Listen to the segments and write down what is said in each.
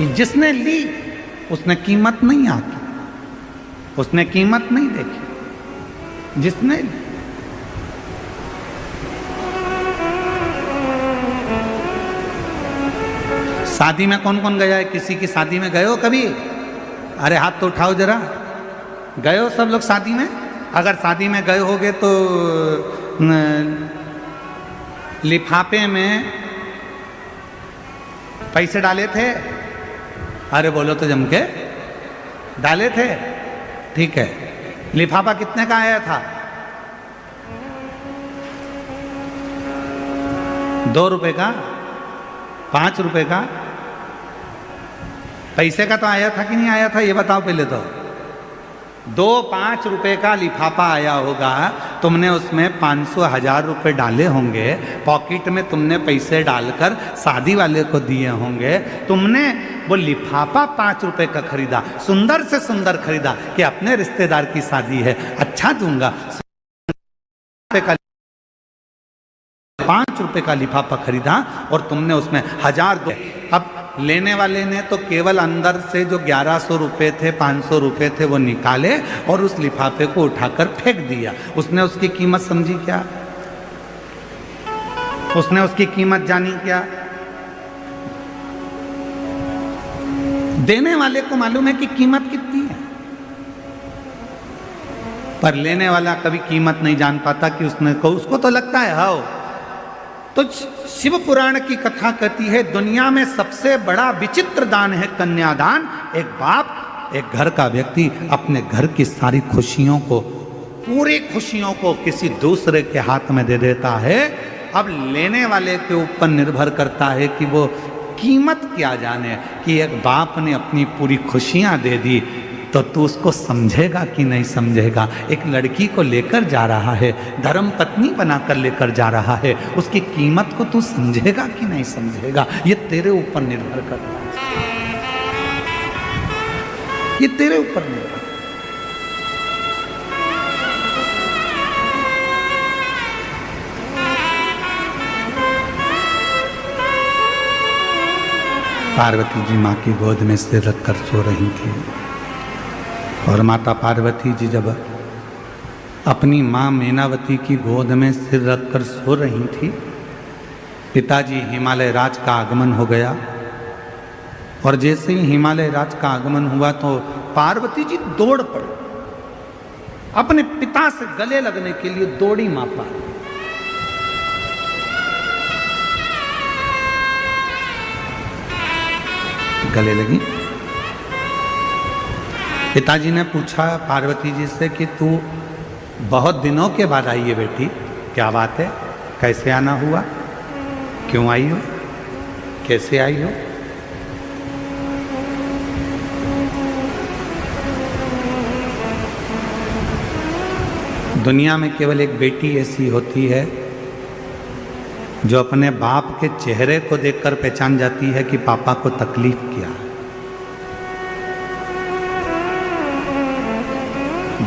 जिसने ली उसने कीमत नहीं आकी, उसने कीमत नहीं देखी। जिसने शादी में कौन कौन गया है? किसी की शादी में गए हो कभी? अरे हाथ तो उठाओ जरा। गए हो सब लोग शादी में? अगर शादी में गए होगे तो लिफाफे में पैसे डाले थे? अरे बोलो तो जम के। डाले थे? ठीक है। लिफाफा कितने का आया था? 2 रुपए का? 5 रुपए का? पैसे का तो आया था कि नहीं आया था, ये बताओ पहले तो। 2-5 रुपए का लिफाफा आया होगा, तुमने उसमें 500-1000 रुपए डाले होंगे, पॉकेट में तुमने पैसे डालकर शादी वाले को दिए होंगे, तुमने वो लिफाफा 5 रुपए का खरीदा, सुंदर से सुंदर खरीदा कि अपने रिश्तेदार की शादी है, अच्छा दूंगा। 5 रुपए का लिफाफा खरीदा और तुमने उसमें 1000 दो। अब लेने वाले ने तो केवल अंदर से जो 1100 रुपए थे, 500 रुपए थे, वो निकाले और उस लिफाफे को उठाकर फेंक दिया। उसने उसकी कीमत समझी क्या? उसने उसकी कीमत जानी क्या? देने वाले को मालूम है कि कीमत कितनी है, पर लेने वाला कभी कीमत नहीं जान पाता कि उसको तो लगता है हाओ। तो शिव पुराण की कथा कहती है दुनिया में सबसे बड़ा विचित्र दान है कन्यादान। एक बाप, एक घर का व्यक्ति अपने घर की सारी खुशियों को, पूरी खुशियों को किसी दूसरे के हाथ में दे देता है। अब लेने वाले के ऊपर निर्भर करता है कि वो कीमत क्या जाने कि एक बाप ने अपनी पूरी खुशियां दे दी, तो तू उसको समझेगा कि नहीं समझेगा। एक लड़की को लेकर जा रहा है, धर्म पत्नी बनाकर लेकर जा रहा है, उसकी कीमत को तू समझेगा कि नहीं समझेगा, ये तेरे ऊपर निर्भर करता है। ये तेरे ऊपर निर्भर। पार्वती जी माँ की गोद में सिर रखकर सो रही थी और माता पार्वती जी जब अपनी माँ मैनावती की गोद में सिर रखकर सो रही थी, पिताजी हिमालय राज का आगमन हो गया। और जैसे ही हिमालय राज का आगमन हुआ तो पार्वती जी दौड़ पड़ी, अपने पिता से गले लगने के लिए दौड़ी माँ पार्वती। गले लगी। पिताजी ने पूछा पार्वती जी से कि तू बहुत दिनों के बाद आई है बेटी, क्या बात है, कैसे आना हुआ, क्यों आई हो, कैसे आई हो? दुनिया में केवल एक बेटी ऐसी होती है जो अपने बाप के चेहरे को देखकर पहचान जाती है कि पापा को तकलीफ क्या है।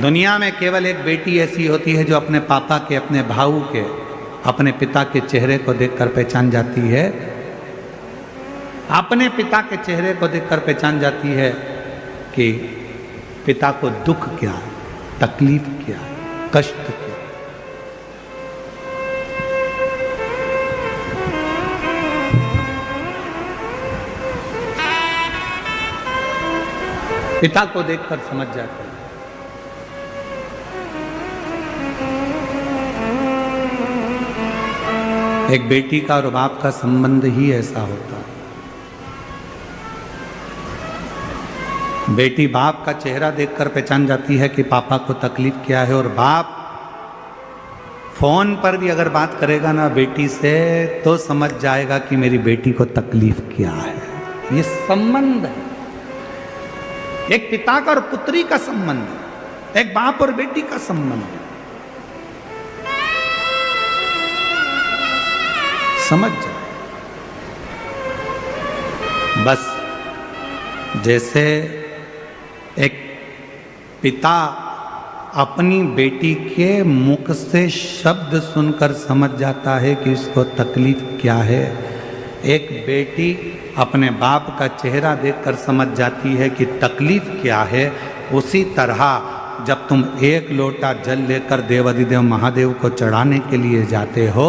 दुनिया में केवल एक बेटी ऐसी होती है जो अपने पापा के, अपने भाऊ के, अपने पिता के चेहरे को देखकर पहचान जाती है, अपने पिता के चेहरे को देखकर पहचान जाती है कि पिता को दुख क्या है, तकलीफ क्या है, कष्ट क्या है। पिता को देखकर समझ जाते हैं। एक बेटी का और बाप का संबंध ही ऐसा होता है। बेटी बाप का चेहरा देखकर पहचान जाती है कि पापा को तकलीफ क्या है, और बाप फोन पर भी अगर बात करेगा ना बेटी से तो समझ जाएगा कि मेरी बेटी को तकलीफ क्या है। ये संबंध है, एक पिता का और पुत्री का संबंध, एक बाप और बेटी का संबंध। समझ जाए। बस जैसे एक पिता अपनी बेटी के मुख से शब्द सुनकर समझ जाता है कि इसको तकलीफ क्या है, एक बेटी अपने बाप का चेहरा देखकर समझ जाती है कि तकलीफ क्या है, उसी तरह जब तुम एक लोटा जल लेकर देवाधिदेव महादेव को चढ़ाने के लिए जाते हो,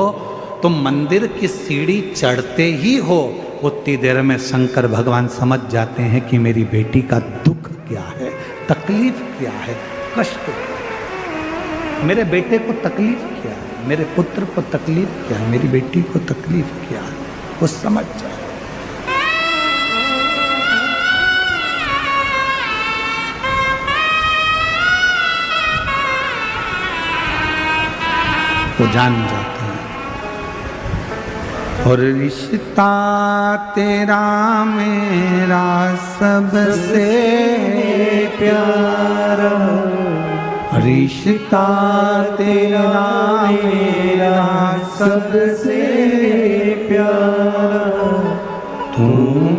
तुम मंदिर की सीढ़ी चढ़ते ही हो, उतनी देर में शंकर भगवान समझ जाते हैं कि मेरी बेटी का दुख क्या है, तकलीफ क्या है, कष्ट क्या है, मेरे बेटे को तकलीफ क्या है, मेरे पुत्र को तकलीफ क्या है, मेरी बेटी को तकलीफ क्या है, वो समझ जाए। वो जान जाते हैं। और रिश्ता तेरा मेरा सबसे प्यारा, रिश्ता तेरा मेरा सबसे प्यारा, तू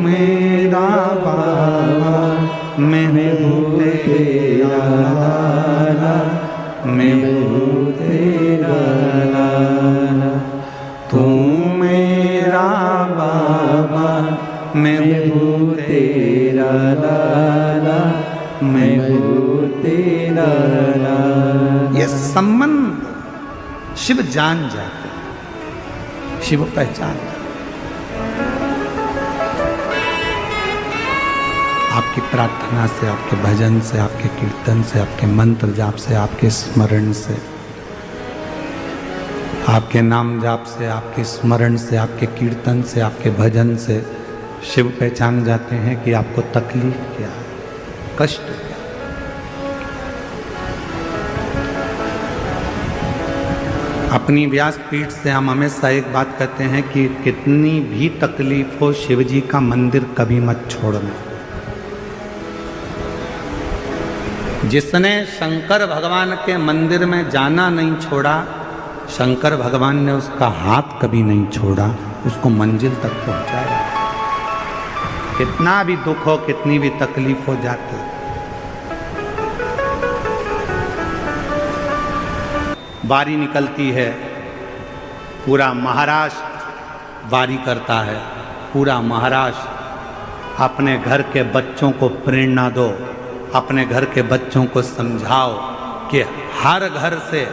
मेरा बाबा मैं हूँ तेरा लाला, मैं हूँ तेरा लाला, तू मेरा बाबा मैं हूँ तेरा लाला, मैं हूँ तेरा लाला। ये संबंध शिव जान जाते, शिव पहचान जाते। आपकी प्रार्थना से, आपके भजन से, आपके कीर्तन से, आपके मंत्र जाप से, आपके स्मरण से, आपके नाम जाप से, आपके स्मरण से, आपके कीर्तन से, आपके भजन से शिव पहचान जाते हैं कि आपको तकलीफ क्या है, कष्ट क्या है। अपनी व्यासपीठ से हम हमेशा एक बात कहते हैं कि कितनी भी तकलीफ हो, शिव जी का मंदिर कभी मत छोड़ना। जिसने शंकर भगवान के मंदिर में जाना नहीं छोड़ा, शंकर भगवान ने उसका हाथ कभी नहीं छोड़ा, उसको मंजिल तक पहुंचाया। कितना भी दुख हो, कितनी भी तकलीफ हो जाती, बारी निकलती है, पूरा महाराष्ट्र बारी करता है, पूरा महाराष्ट्र। अपने घर के बच्चों को प्रेरणा दो, अपने घर के बच्चों को समझाओ कि हर घर से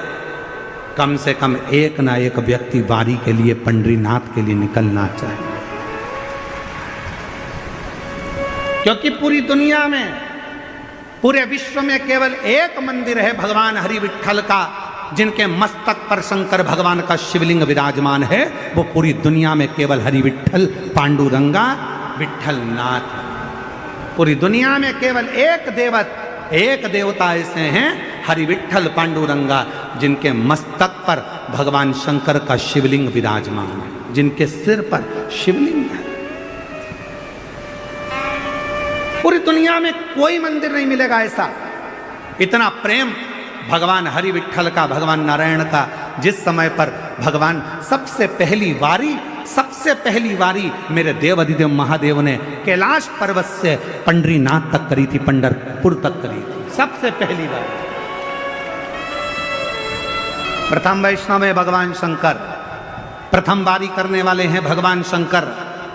कम एक ना एक व्यक्ति वारी के लिए, पंडरीनाथ के लिए निकलना चाहिए। क्योंकि पूरी दुनिया में, पूरे विश्व में केवल एक मंदिर है भगवान हरि विट्ठल का, जिनके मस्तक पर शंकर भगवान का शिवलिंग विराजमान है। वो पूरी दुनिया में केवल हरि विट्ठल पांडुरंगा विट्ठलनाथ। पूरी दुनिया में केवल एक देवता ऐसे हैं, हरि विट्ठल पांडुरंगा, जिनके मस्तक पर भगवान शंकर का शिवलिंग विराजमान है, जिनके सिर पर शिवलिंग है। पूरी दुनिया में कोई मंदिर नहीं मिलेगा ऐसा, इतना प्रेम भगवान हरि विट्ठल का, भगवान नारायण का। जिस समय पर भगवान सबसे पहली वारी मेरे देव अधिदेव महादेव ने कैलाश पर्वत से पंडरीनाथ तक करी थी, पंढरपुर तक करी थी, सबसे पहली वारी। प्रथम वैष्णव है भगवान शंकर, प्रथम वारी करने वाले हैं भगवान शंकर,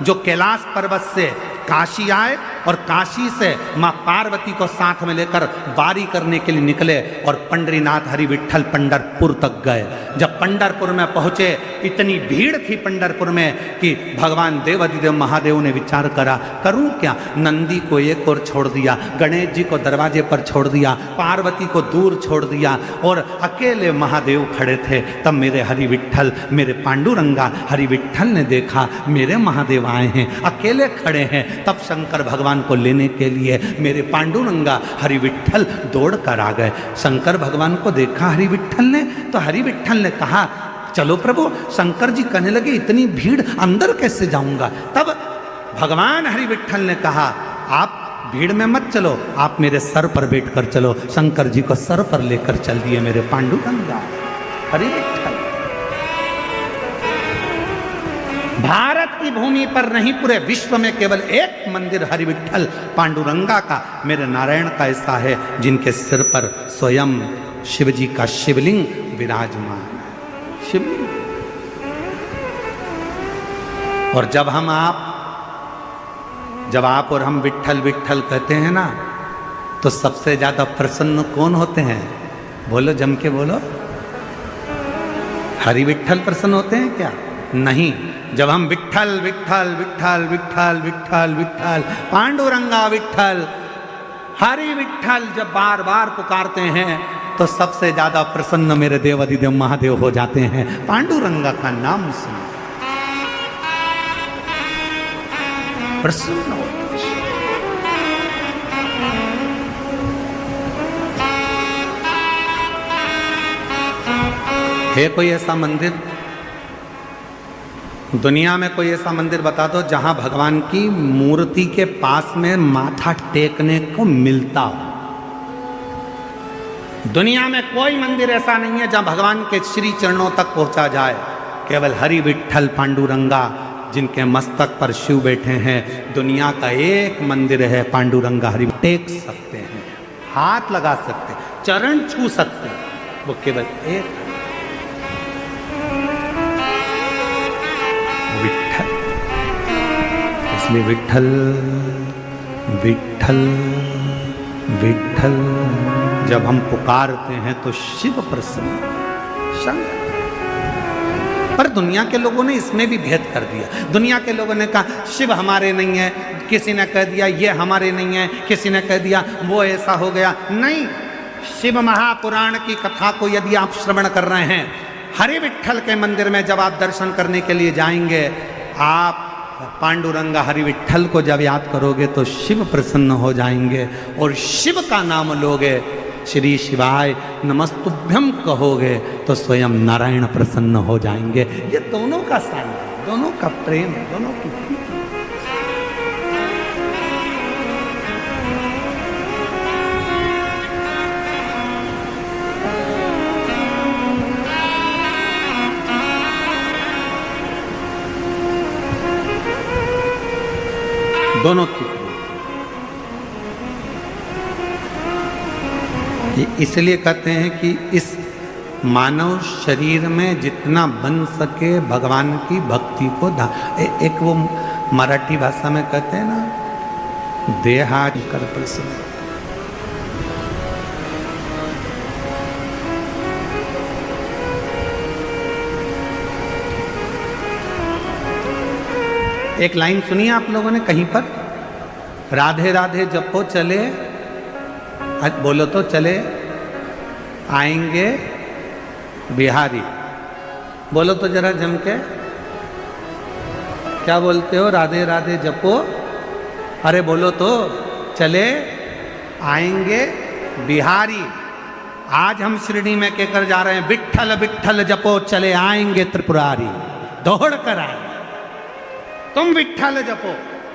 जो कैलाश पर्वत से काशी आए और काशी से मां पार्वती को साथ में लेकर वारी करने के लिए निकले और पंडरीनाथ हरि विट्ठल पंढरपुर तक गए। जब पंढरपुर में पहुंचे, इतनी भीड़ थी पंढरपुर में कि भगवान देवाधिदेव महादेव ने विचार करा, करूं क्या? नंदी को एक और छोड़ दिया, गणेश जी को दरवाजे पर छोड़ दिया, पार्वती को दूर छोड़ दिया और अकेले महादेव खड़े थे। तब मेरे हरि विट्ठल, मेरे पांडुरंगा हरि विट्ठल ने देखा मेरे महादेव आए हैं, अकेले खड़े हैं। तब शंकर भगवान को लेने के लिए मेरे पांडुरंगा हरि विट्ठल दौड़ कर आ गए। शंकर भगवान को देखा हरि विट्ठल ने, तो हरि विट्ठल ने कहा, चलो प्रभु। शंकर जी कहने लगे, इतनी भीड़ अंदर कैसे जाऊंगा? तब भगवान हरि विट्ठल ने कहा, आप भीड़ में मत चलो, आप मेरे सर पर बैठकर चलो। शंकर जी को सर पर लेकर चल दिए मेरे पांडुरंगा हरि विट्ठल। भारत की भूमि पर नहीं, पूरे विश्व में केवल एक मंदिर हरि विट्ठल पांडुरंगा का, मेरे नारायण का ऐसा है, जिनके सिर पर स्वयं शिव जी का शिवलिंग विराजमान है। शिवलिंग। और जब आप और हम विट्ठल विट्ठल कहते हैं ना, तो सबसे ज्यादा प्रसन्न कौन होते हैं? बोलो, जम के बोलो। हरि विट्ठल प्रसन्न होते हैं क्या? नहीं। जब हम विट्ठल विट्ठल विट्ठल विट्ठल विट्ठल विट्ठल पांडुरंगा विट्ठल हरि विट्ठल जब बार बार पुकारते हैं, तो सबसे ज्यादा प्रसन्न मेरे देवाधिदेव महादेव हो जाते हैं पांडुरंगा का नाम सुन प्रसन्न होते हैं। है कोई ऐसा मंदिर, दुनिया में कोई ऐसा मंदिर बता दो जहां भगवान की मूर्ति के पास में माथा टेकने को मिलता हो? दुनिया में कोई मंदिर ऐसा नहीं है जहां भगवान के श्री चरणों तक पहुंचा जाए। केवल हरि विट्ठल पांडुरंगा जिनके मस्तक पर शिव बैठे हैं, दुनिया का एक मंदिर है पांडुरंगा हरि। टेक सकते हैं, हाथ लगा सकते हैं, चरण छू सकते हैं, वो केवल एक विट्ठल। इसलिए विट्ठल विट्ठल विट्ठल जब हम पुकारते हैं तो शिव प्रसन्न, शंकर। पर दुनिया के लोगों ने इसमें भी भेद कर दिया। दुनिया के लोगों ने कहा शिव हमारे नहीं है, किसी ने कह दिया ये हमारे नहीं है, किसी ने कह दिया वो ऐसा हो गया। नहीं, शिव महापुराण की कथा को यदि आप श्रवण कर रहे हैं, हरि विट्ठल के मंदिर में जब आप दर्शन करने के लिए जाएंगे, आप पांडुरंगा हरि विट्ठल को जब याद करोगे तो शिव प्रसन्न हो जाएंगे। और शिव का नाम लोगे, श्री शिवाय नमस्तुभ्यम कहोगे, तो स्वयं नारायण प्रसन्न हो जाएंगे। ये दोनों का सानिध्य, दोनों का प्रेम, दोनों की दोनों की। इसलिए कहते हैं कि इस मानव शरीर में जितना बन सके भगवान की भक्ति को एक वो मराठी भाषा में कहते हैं ना, देहा कर प्रसन्न। एक लाइन सुनिए आप लोगों ने कहीं पर, राधे राधे जपो चले, बोलो तो चले आएंगे बिहारी। बोलो तो जरा जम के, क्या बोलते हो? राधे राधे जपो, अरे बोलो तो चले आएंगे बिहारी। आज हम शिरडी में कहकर जा रहे हैं, विट्ठल विट्ठल जपो चले आएंगे त्रिपुरारी। दौड़ कर आए, तुम विट्ठल जपो,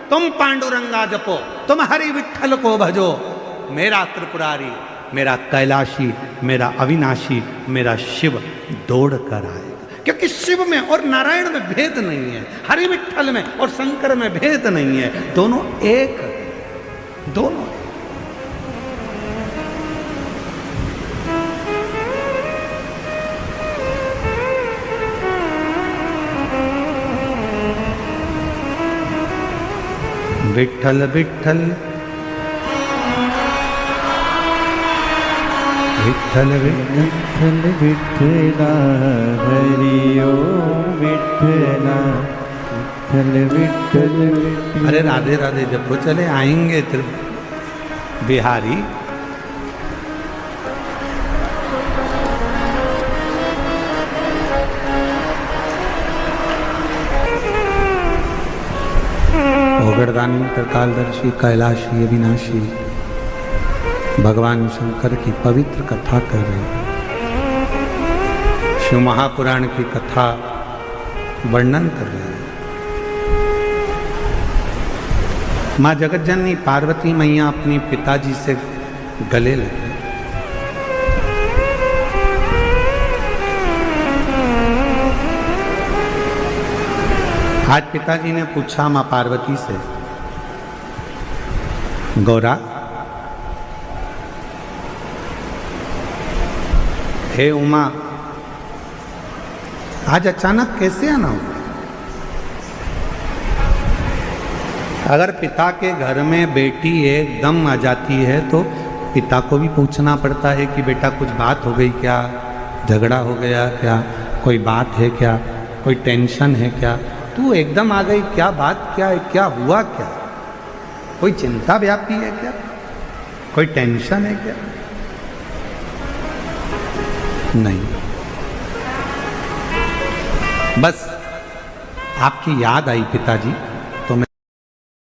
तुम पांडुरंगा जपो, तुम हरि विट्ठल को भजो। मेरा त्रिपुरारी, मेरा कैलाशी, मेरा अविनाशी, मेरा शिव दौड़ कर आएगा। क्योंकि शिव में और नारायण में भेद नहीं है, हरि विट्ठल में और शंकर में भेद नहीं है, दोनों एक, दोनों। विट्ठल विट्ठल विट्ठल विट्ठल विट्ठला हरि ओम विट्ठला विट्ठल विट्ठल। अरे राधे राधे जपो चले आएंगे बिहारी। ओगड़दानी त्रिकालदर्शी कैलाशी अविनाशी भगवान शंकर की पवित्र कथा कर रहे हैं। शिव महापुराण की कथा वर्णन कर रहे हैं। माँ जगतजननी पार्वती मैया अपनी पिताजी से गले लगे। आज पिताजी ने पूछा माँ पार्वती से, गौरा, हे उमा, आज अचानक कैसे आना हुआ? अगर पिता के घर में बेटी एकदम आ जाती है तो पिता को भी पूछना पड़ता है कि बेटा कुछ बात हो गई क्या, झगड़ा हो गया क्या, कोई बात है क्या, कोई टेंशन है क्या, तू एकदम आ गई, क्या बात क्या है, क्या हुआ क्या, कोई चिंता व्यापी है क्या, कोई टेंशन है क्या? नहीं, बस आपकी याद आई पिताजी,